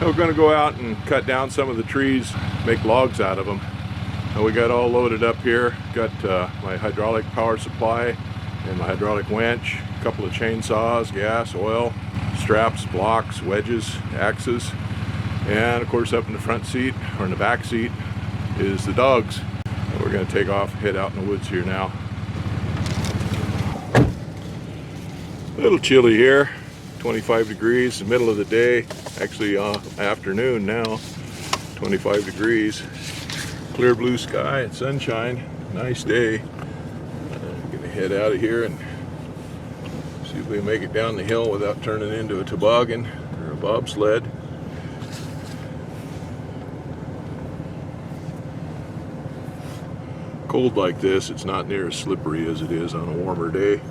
We're going to go out and cut down some of the trees, make logs out of them. We got all loaded up here. Got my hydraulic power supply and my hydraulic winch, a couple of chainsaws, gas, oil, straps, blocks, wedges, axes, and of course up in the front seat or in the back seat is the dogs. And we're going to take off, head out in the woods here now. A little chilly here, 25 degrees, the middle of the day, actually afternoon now, 25 degrees, clear blue sky and sunshine, nice day. I'm gonna head out of here and see if we can make it down the hill without turning into a toboggan or a bobsled. Cold like this, it's not near as slippery as it is on a warmer day.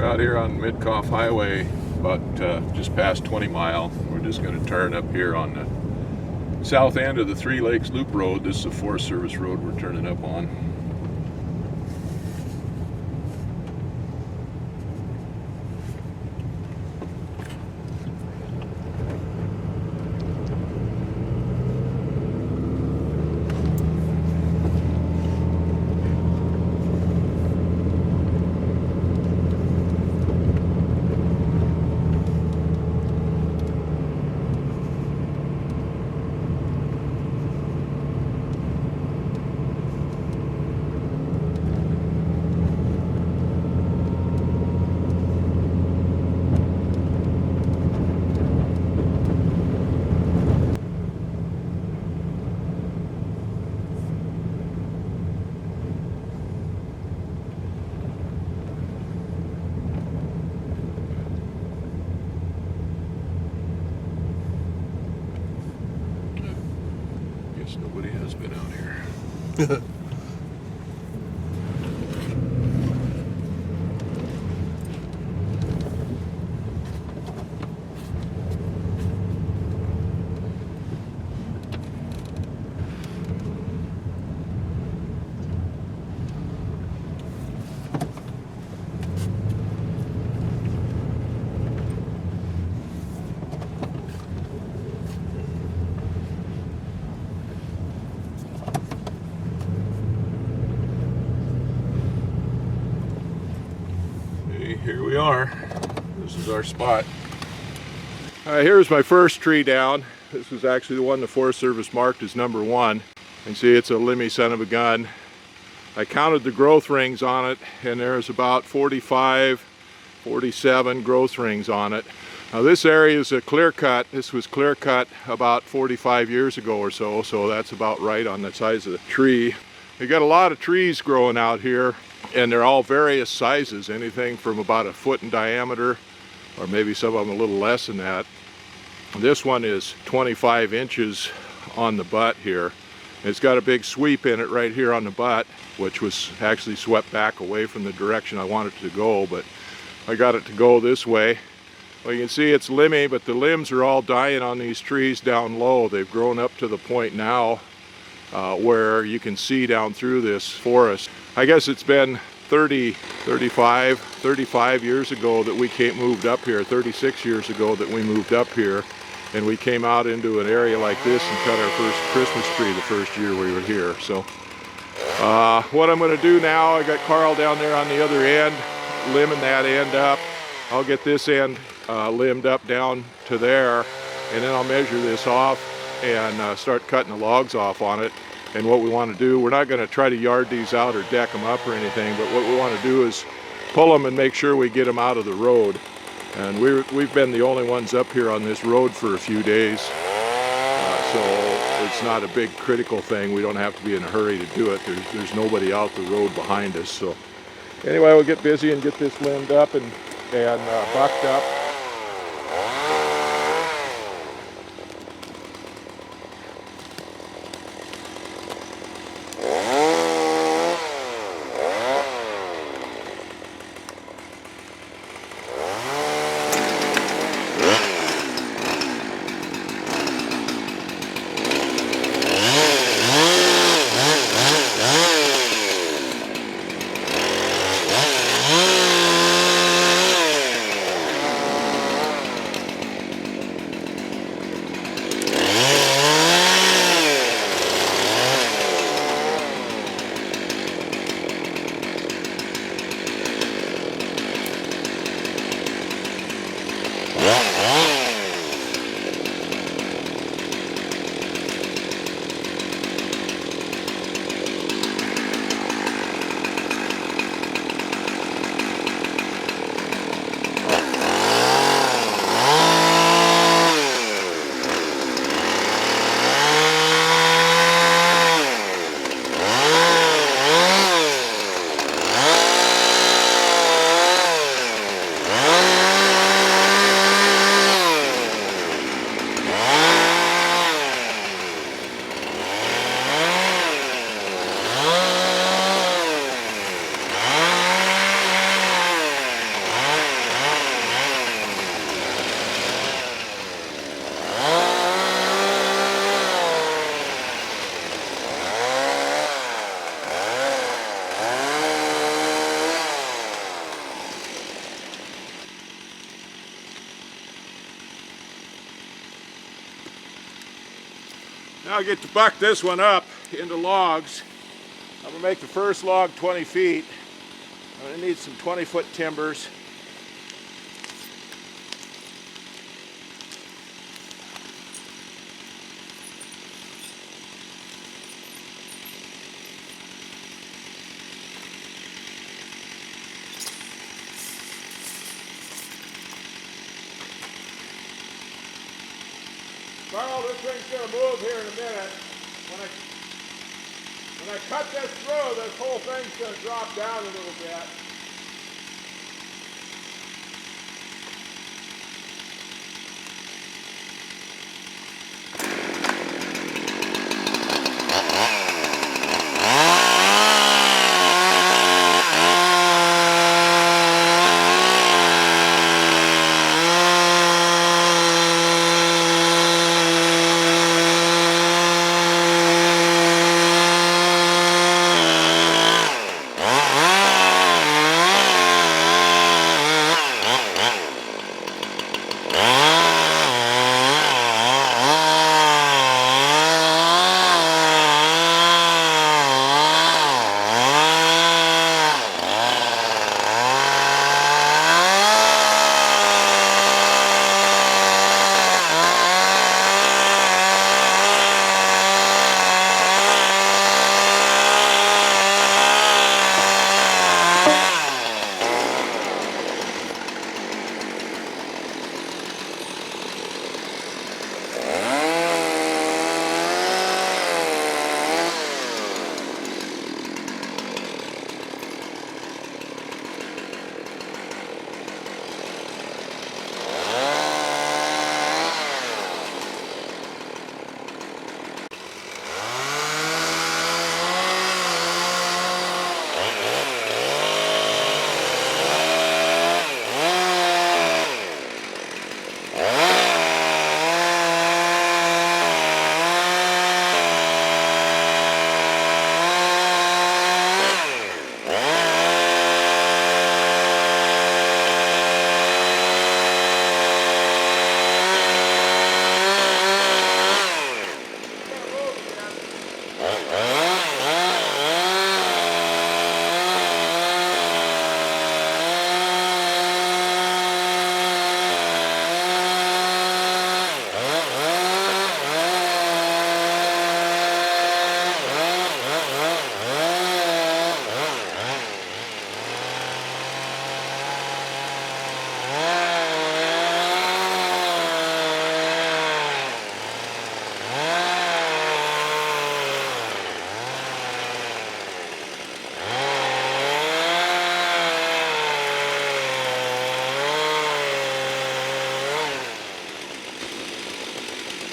Out here on Midcoff Highway, about just past 20 Mile. We're just going to turn up here on the south end of the Three Lakes Loop Road. This is a Forest Service road we're turning up on. Nobody has been out here. Here we are. This is our spot. Here's my first tree down. This was actually the one the Forest Service marked as number 1. You can see it's a limby son of a gun. I counted the growth rings on it, and there's about 45, 47 growth rings on it. Now this area is a clear cut. This was clear cut about 45 years ago or so, so that's about right on the size of the tree. We got a lot of trees growing out here, and they're all various sizes, anything from about a foot in diameter, or maybe some of them a little less than that. This one is 25 inches on the butt here. It's got a big sweep in it right here on the butt, which was actually swept back away from the direction I wanted it to go, but I got it to go this way. Well, you can see it's limby, but the limbs are all dying on these trees down low. They've grown up to the point now where you can see down through this forest. I guess it's been 35 years ago that we moved up here, 36 years ago that we moved up here, and we came out into an area like this and cut our first Christmas tree the first year we were here. So what I'm going to do now, I got Carl down there on the other end, limbing that end up. I'll get this end limbed up down to there, and then I'll measure this off and start cutting the logs off on it. And what we want to do, we're not going to try to yard these out or deck them up or anything, but what we want to do is pull them and make sure we get them out of the road. And we've been the only ones up here on this road for a few days, so it's not a big critical thing. We don't have to be in a hurry to do it. There's nobody out the road behind us. So anyway, we'll get busy and get this limbed up and bucked up. Now I get to buck this one up into logs. I'm going to make the first log 20 feet. I'm going to need some 20-foot timbers. Carl, this thing's going to move here in a minute. When I cut this through, this whole thing's going to drop down a little bit.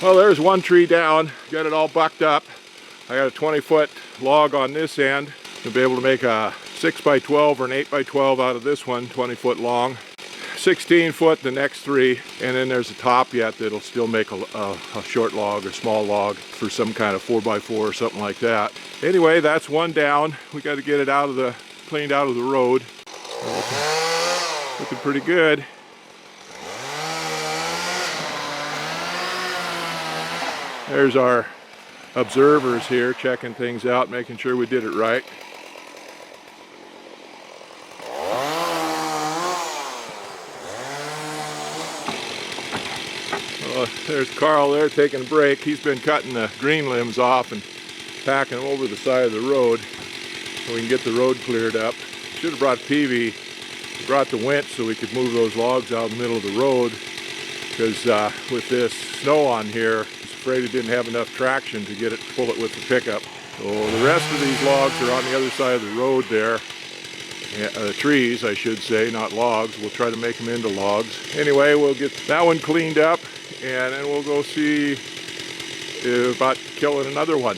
Well, there's one tree down, got it all bucked up. I got a 20-foot log on this end. I'll be able to make a 6x12 or an 8x12 out of this one, 20-foot long. 16-foot the next three, and then there's a top yet that'll still make a short log or small log for some kind of 4x4 or something like that. Anyway, that's one down. We got to get it cleaned out of the road. Looking pretty good. There's our observers here checking things out, making sure we did it right. There's Carl there taking a break. He's been cutting the green limbs off and packing them over the side of the road so we can get the road cleared up. Should have brought Peavy, brought the winch so we could move those logs out in the middle of the road, because with this snow on here, I was afraid it didn't have enough traction to pull it with the pickup. So the rest of these logs are on the other side of the road there. Trees, I should say, not logs. We'll try to make them into logs. Anyway, we'll get that one cleaned up, and then we'll go see about killing another one.